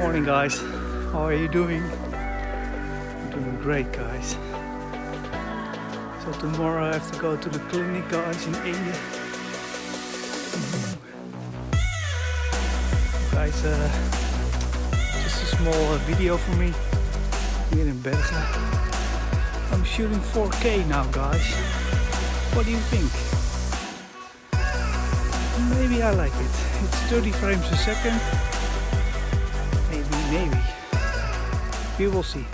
Morning guys, how are you doing? I'm doing great guys. So tomorrow I have to go to the clinic guys in India. Guys, just a small video for me here in Bergen. I'm shooting 4K now guys. What do you think? Maybe I like it. It's 30 frames a second. Maybe. We will see.